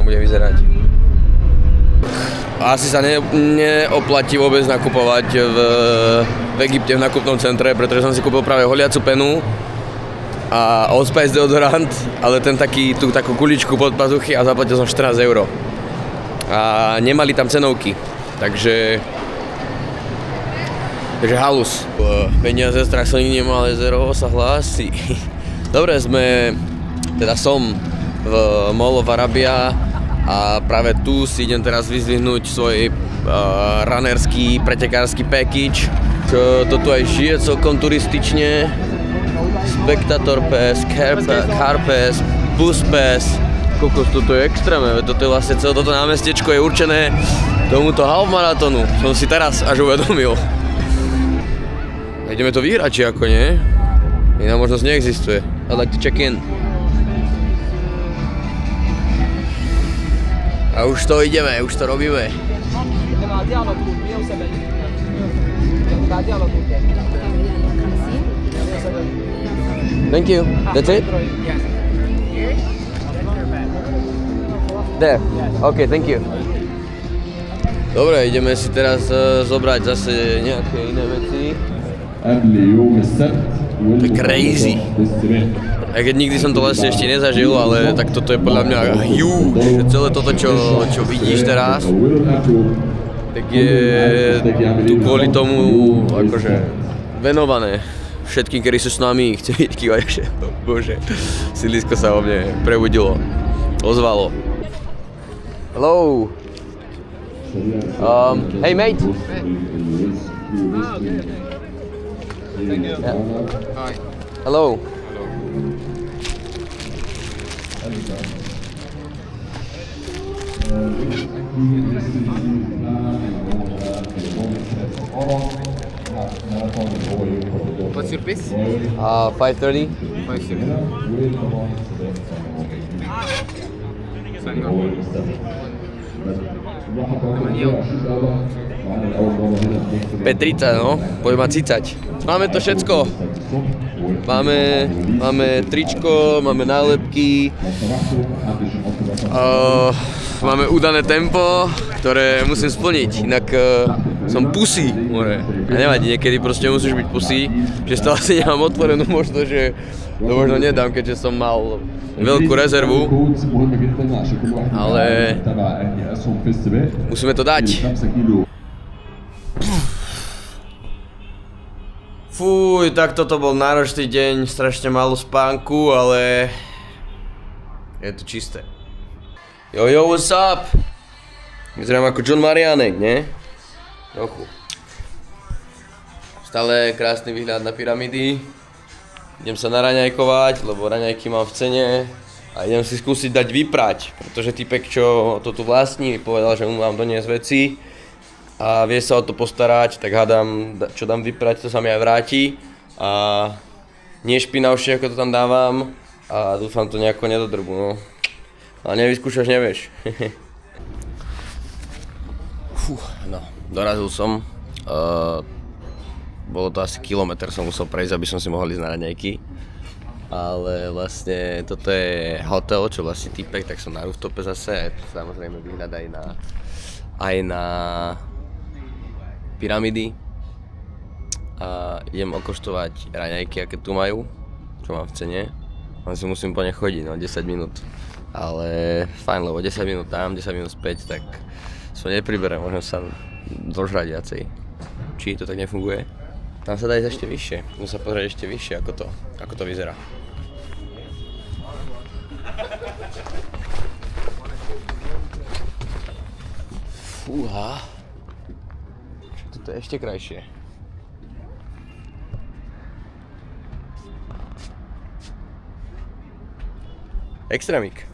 bude vyzerať. Asi sa neoplatí vôbec nakupovať v Egypte v nákupnom centre, pretože som si kúpil práve holiacu penu a Old Spice deodorant, ale ten tú takú kuličku pod pazuchy a zaplatil som 14 €. A nemali tam cenovky, takže halus. Peniaze strašne nikdy nemal, Zero sa hlási. Dobre, som v Mall of Arabia a práve tu si idem teraz vyzdvihnúť svoj runnerský, pretekársky package. Toto aj žije celkom turistične. Spectator Pass, Car Pass, Bus Pass. Kokos, toto je extrémne, toto je vlastne celé toto námestečko je určené tomuto half-maratónu. Som si teraz až uvedomil. Ideme to vyhrať, či ako nie? Iná možnosť neexistuje. I'd like to check in. A už to ideme, už to robíme. Thank you. That's it? There. Okay, thank you. Dobre, ideme si teraz zobrať zase nejaké iné veci. To je crazy. Aj keď nikdy som to vlastne ešte nezažil, ale tak toto je podľa mňa huge. Celé toto, čo vidíš teraz, tak je tu kvôli tomu akože venované všetkým, ktorí sú s nami, chcem vidieť kývať, že bože, sídlisko sa vo mne prebudilo, ozvalo. Hello. Hey mate. Yeah. Hi. Hello. What's your pace? 5:30. 5:30. P30, no, poďme cicať. Máme to všetko. Máme tričko, máme nálepky, máme udané tempo, ktoré musím splniť, inak som pusy, more. A nevadí, niekedy proste musíš byť pusy, že stále si nemám otvorenú možnosť, že to možno nedám, keďže som mal veľkú rezervu, ale musíme to dať. Fuj, tak toto bol náročný deň, strašne málo spánku, ale je to čisté. Yo, what's up? Vyzerám ako John Mariánek, nie? Trochu. Stále krásny výhľad na pyramidy. Idem sa naraňajkovať, lebo raňajky mám v cene. A idem si skúsiť dať vyprať, pretože typek, čo to tu vlastní, mi povedal, že mu mám doniesť veci. A vie sa o to postarať, tak hádam, čo dám vyprať, to sa mi aj vráti. A nie špinavšie, ako to tam dávam. A dúfam, to nejako nedodrbu, no. Ale nevyskúšaš, nevieš. No, dorazil som. Bolo to asi kilometr, som musel prejsť, aby som si mohol ísť na raňajky. Ale vlastne toto je hotel, čo vlastne typek, tak som na rooftope zase. Samozrejme výhľad aj na pyramidy. A idem okoštovať raňajky, aké tu majú, čo mám v cene. Len si musím po ne chodiť, no 10 minút. Ale fajn, lebo 10 minút tam, 10 minút späť, tak som nepriberem, môžem sa dožrať viacej. Či to tak nefunguje? Tam sa dá ísť ešte vyššie, musím sa pozrieť ešte vyššie, ako to vyzerá. Fúha. Toto je ešte krajšie. Extrémik.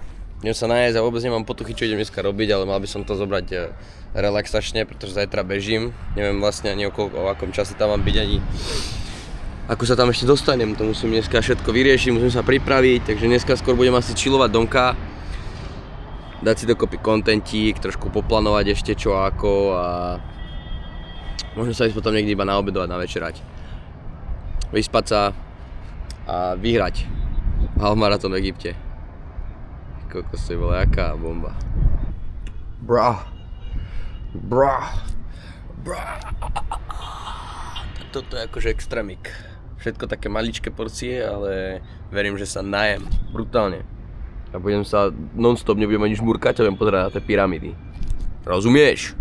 Idem sa najesť a vôbec nemám potuchy, čo idem dneska robiť, ale mal by som to zobrať relaxačne, pretože zajtra bežím. Neviem vlastne ani o akom čase tam mám byť, ani ako sa tam ešte dostanem. To musím dneska všetko vyriešiť, musím sa pripraviť, takže dneska skôr budem asi chillovať domka. Dať si dokopy kontentík, trošku poplánovať ešte čo ako a možno sa ísť potom niekde iba naobedovať, navečerať. Vyspať sa a vyhrať half-maratón v Egypte. kokos, to bola jaká bomba. Bra. Toto je akože extrémik. Všetko také maličké porcie, ale verím, že sa najem brutálne. A budem sa non-stop, nebudem ani žmurkať a budem pozerať na tie pyramídy. Rozumieš?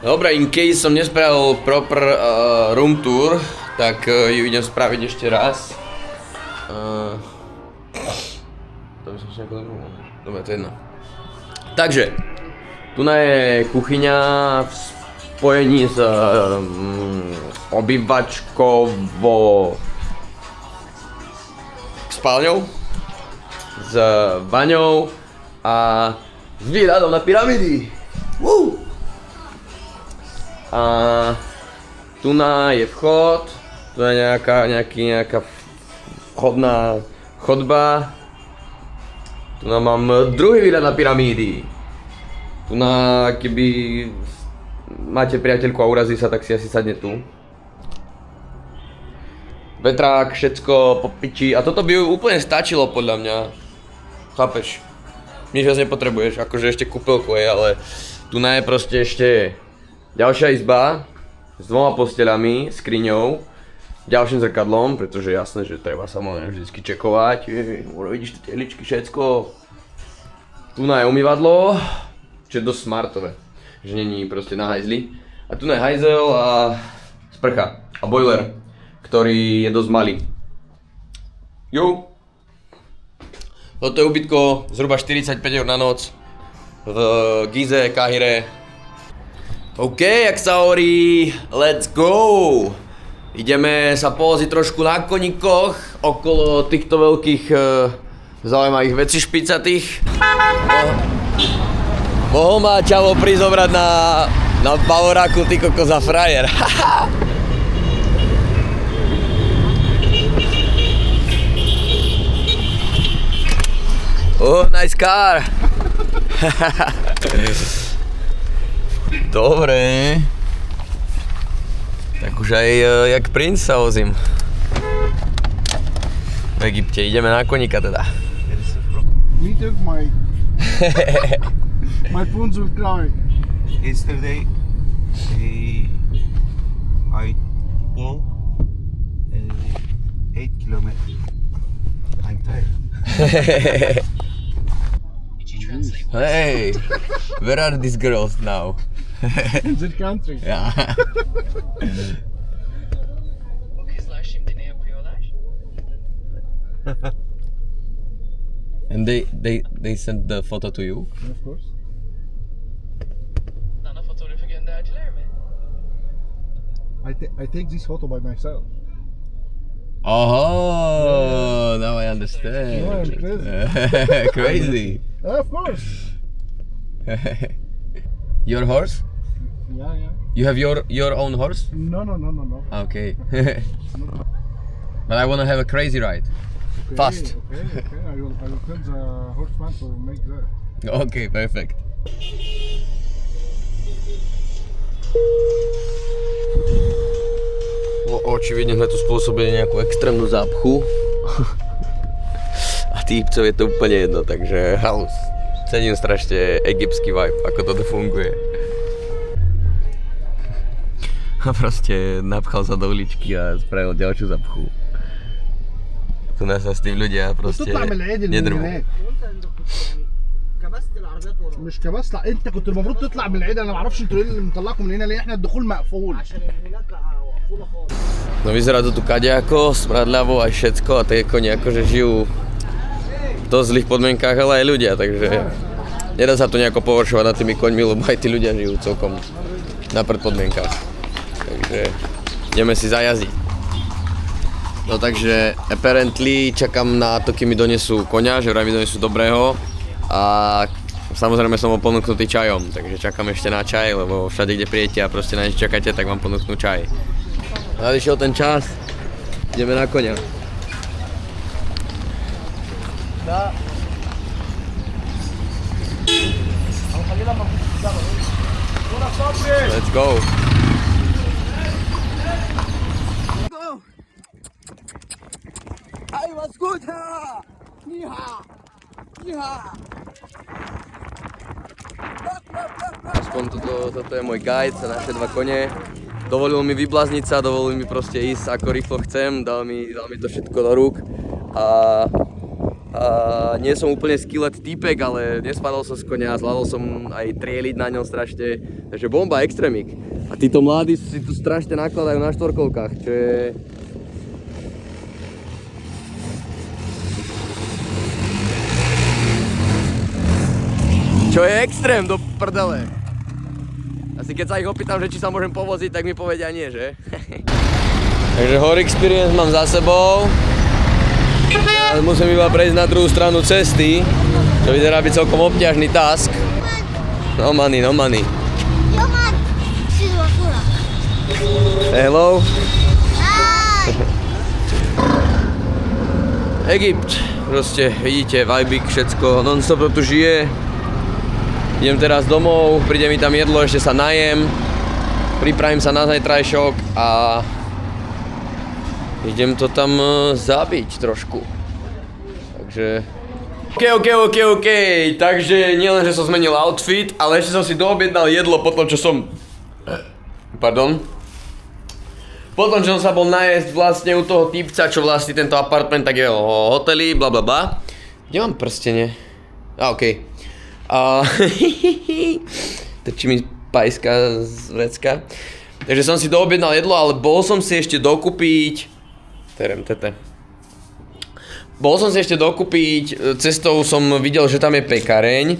Dobre, in case som nespravil proper room tour, tak ju idem spraviť ešte raz. To by som si nejako zabudol. Dobre, to je jedno. Takže, tu je kuchyňa v spojení s obývačkovou spálňou, s baňou a s výhľadom na pyramidy. A tu je vchod, tu je nejaká vchodná chodba. Tu mám druhý výhľad na pyramídy. Tu keby máte priateľku a urazí sa, tak si asi sadne tu. Vetrák, všetko po piči. A toto by ju úplne stačilo podľa mňa. Chápeš? Nič viac nepotrebuješ, akože ešte kúpeľku je, ale tu je proste ešte ďalšia izba s 2 posteľami, skriňou, ďalším zrkadlom, pretože jasné, že treba samozrejme vždycky čekovať. Vidíš tie tehličky, všetko. Tu je umývadlo, čo je dosť smartové, že není proste na hajzli. A tu je hajzel a sprcha a boiler, ktorý je dosť malý. Toto je ubytko zhruba 45 € na noc v Gize, Káhire. OK, jak sa hovorí, let's go! Ideme sa poloziť trošku na koníkoch okolo týchto veľkých zaujímavých vecí špicatých. Mohol ma Čavo prizobrať na Bavoráku, ty koko za frajer. Oh, nice car! Dobre. Tak už aj jak princ sa vozím. V Egypte, ideme na koníka teda. Me took my phones will cry. Yesterday, I walked 8 kilometers. I'm tired. Hey, where are these girls now? In the country. Yeah. Bu kızlar şimdi ne yapıyorlar? And they sent the photo to you? Of course. Sana fotoğrafı gönderdiler mi? I take this photo by myself. Oh, now I understand. No, I'm crazy. Crazy. Of course. Your horse? Yeah. You have your own horse? No. Okay. But I want to have a crazy ride. Okay, Fast. Okay. I will tell the horseman to make that. Okay, perfect. Očividne sme tu spôsobili nejakú extrémnu zápchu. A týpcov je to úplne jedno, takže halus. Cením strašne egyptský vibe, ako toto funguje. A proste napchal sa do uličky a spravil ďalšiu zápchu. Tu nás sa s tým ľudia proste nedrvú. كبست العربيات ورا مش كبست، لا انت كنت المفروض تطلع من العيد. انا ما اعرفش انتوا ايه اللي مطلعكم من هنا ليه، احنا الدخول مقفول عشان هناك مقفوله خالص. No vyzerá to tu kadejako, smradľavo aj všetko a tie koni akože žijú v dosť zlých podmienkách, ale aj ľudia, takže nedá sa to nejako pohoršovať nad tými koňmi, lebo aj tí ľudia žijú celkom na podmienkách. Takže ideme si zajazdiť. No takže apparently čakám na to, kým mi donesú koňa, že vraj mi donesú dobrého. A samozrejme som bol ponúknutý čajom, takže čakám ešte na čaj, lebo všade, kde prijete a proste na niečo čakáte, tak vám ponúknú čaj. Nadišiel ten čas, ideme na koňa. Let's go! Aspoň toto je môj guide za naše 2 kone. Dovolil mi vyblázniť sa, dovolil mi proste ísť ako rýchlo chcem, dal mi to všetko do rúk. A nie som úplne skillet týpek, ale nespadol som z konia, zvládol som aj trieliť na ňom strašne. Takže bomba, extrémik. A títo mladí si tu strašne nakladajú na štvorkolkách, čo je... Čo je extrém do prdele. Asi keď sa ich opýtam, že či sa môžem povoziť, tak mi povedia nie, že? Takže Hor Experience mám za sebou. Teraz musím iba prejsť na druhú stranu cesty, čo vyzerá byť celkom obťažný task. No money. Hello. Egypt. Proste vidíte, vibík, všetko, non-stop to tu žije. Idem teraz domov, príde mi tam jedlo, ešte sa najem. Pripravím sa na zajtrajšok a idem to tam zabiť trošku. Takže... OK. Takže nielen, že som zmenil outfit, ale ešte som si doobjednal jedlo po tom, čo som... Pardon. Potom, čo som sa bol najesť vlastne u toho týpca, čo vlastní tento apartment, tak je o hoteli, blablabla. Kde mám prstenie? OK. Trčí mi pajska z vrecka. Takže som si doobjednal jedlo, ale bol som si ešte dokúpiť... Bol som si ešte dokúpiť, cestou som videl, že tam je pekareň.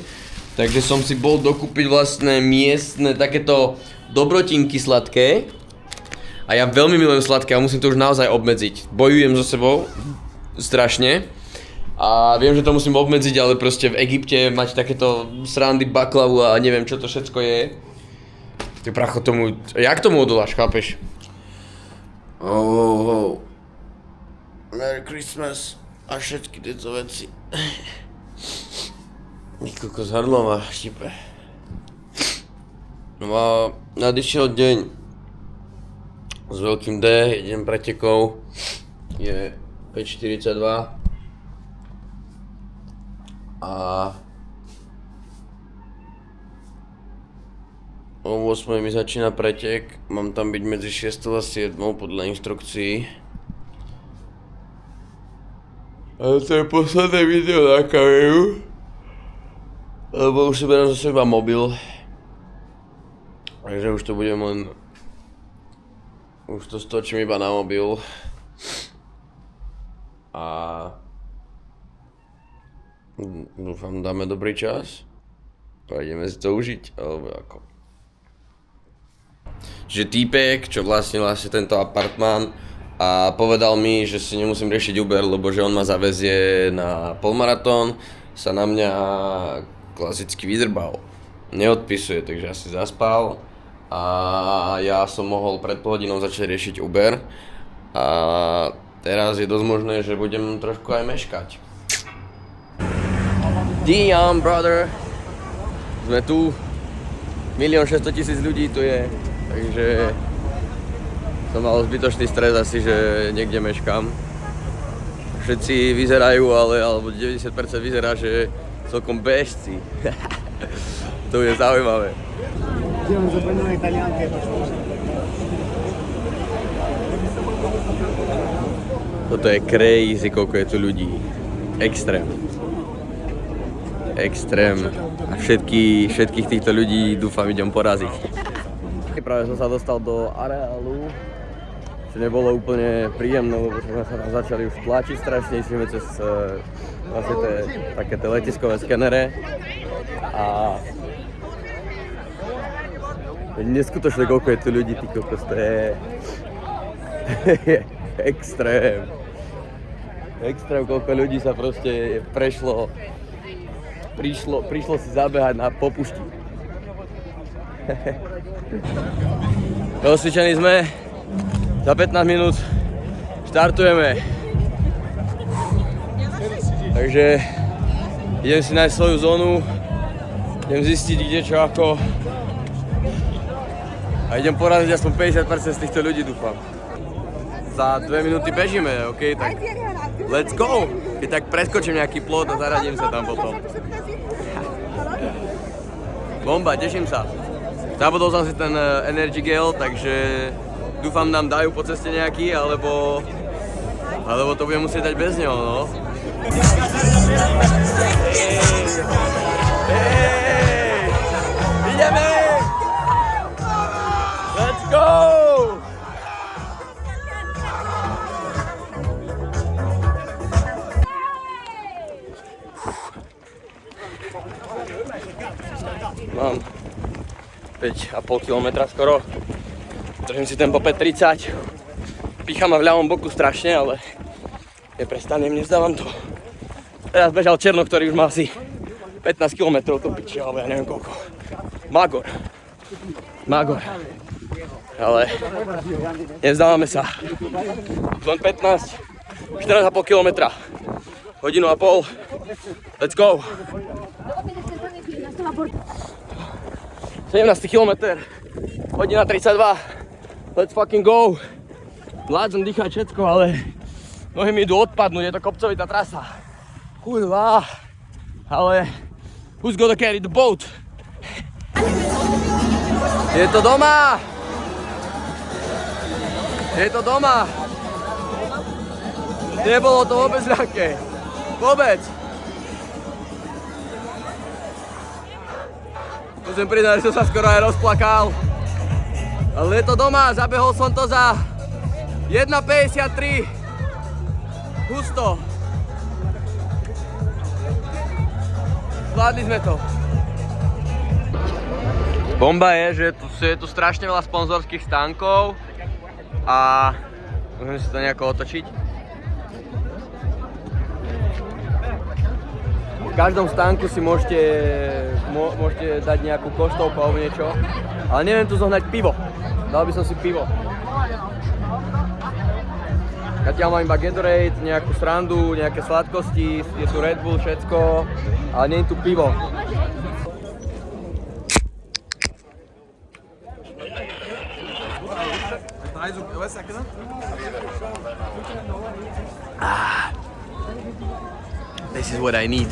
Takže som si bol dokúpiť vlastne miestne takéto dobrotinky sladké. A ja veľmi milujem sladké a musím to už naozaj obmedziť. Bojujem so sebou strašne. A viem, že to musím obmedziť, ale proste v Egypte mať takéto srandy, baklavu a neviem čo to všetko je. Ty pracho tomu, jak tomu odoláš, chápeš? Oh. Merry Christmas a všetky tieto veci. Niekoľko z hrdlo ma štipe. No a nadišiel deň s veľkým D, idem pretekov, je 5:42 a o 8 mi začína pretek, mám tam byť medzi 6 a 7 podľa inštrukcií. Ale to je posledné video na kameru, lebo už si berám za seba mobil, takže už to budem len... Už to stočím iba na mobil. A... dúfam, dáme dobrý čas. A ideme si to užiť, alebo ako. Čiže týpek, čo vlastnil asi tento apartmán a povedal mi, že si nemusím riešiť Uber, lebo že on ma zavezie na polmaratón, sa na mňa klasicky vydrbal. Neodpisuje, takže asi zaspal. A ja som mohol pred pol hodinou začať riešiť Uber a teraz je dosť možné, že budem trošku aj meškať. Damn, brother! Sme tu, 1 600 000 ľudí tu je, takže som mal zbytočný stres asi, že niekde meškám. Všetci vyzerajú, alebo 90% vyzerá, že celkom bežci. To je zaujímavé. Toto je crazy, koľko je tu ľudí. Extrém. A všetkých týchto ľudí dúfam idem poraziť. Práve som sa dostal do areálu, čo nebolo úplne príjemné, lebo sme sa tam začali už tlačiť strašne, išli cez vlastne také letiskové skenere a neskutočné, koľko je tu ľudí, ty kokos, to je extrém. Extrém, koľko ľudí sa proste prišlo si zabehať na popušti. Rozcvičení sme, za 15 minút štartujeme. Takže idem si nájsť svoju zónu, idem zistiť kde čo ako. A idem poraziť aspoň 50% z týchto ľudí, dúfam. Za 2 minúty bežíme, OK? Tak let's go! Keď tak preskočím nejaký plot a zaradím sa tam potom. Bomba, teším sa. Zabudol som si ten energy gel, takže dúfam nám dajú po ceste nejaký, alebo to budem musieť dať bez neho, no. Hej! Ideme! Let's go! Mám 5,5 kilometra skoro. Držím si tempo 5:30. Pícha ma v ľavom boku strašne, ale neprestanem, nezdávam to. Teraz bežal Černo, ktorý už má asi 15 km to piči, alebo ja neviem koľko. Magor. Ale nezdávame sa. Len 15, 14,5 km. Hodinu a pol. Let's go. 17 km, hodina 32, let's fucking go. Vládzem dýchať všetko, ale nohy mi idú odpadnúť, je to kopcovitá trasa. Kurva, ale who's gonna carry the boat? Je to doma! Je to doma! Nebolo to vôbec ľahké, vôbec. Musím priznať, že som sa skoro aj rozplakal. Ale je to doma, zabehol som to za 1,53. Husto. Zvládli sme to. Bomba je, že je tu strašne veľa sponzorských stánkov a musím si to nejako otočiť. V každom stánku si môžete dať nejakú koštovku alebo niečo, ale neviem tu zohnať pivo. Dal by som si pivo. Zatiaľ mám iba Gatorade, nejakú srandu, nejaké sladkosti, je tu Red Bull, všetko, ale nie je tu pivo. This is what I need.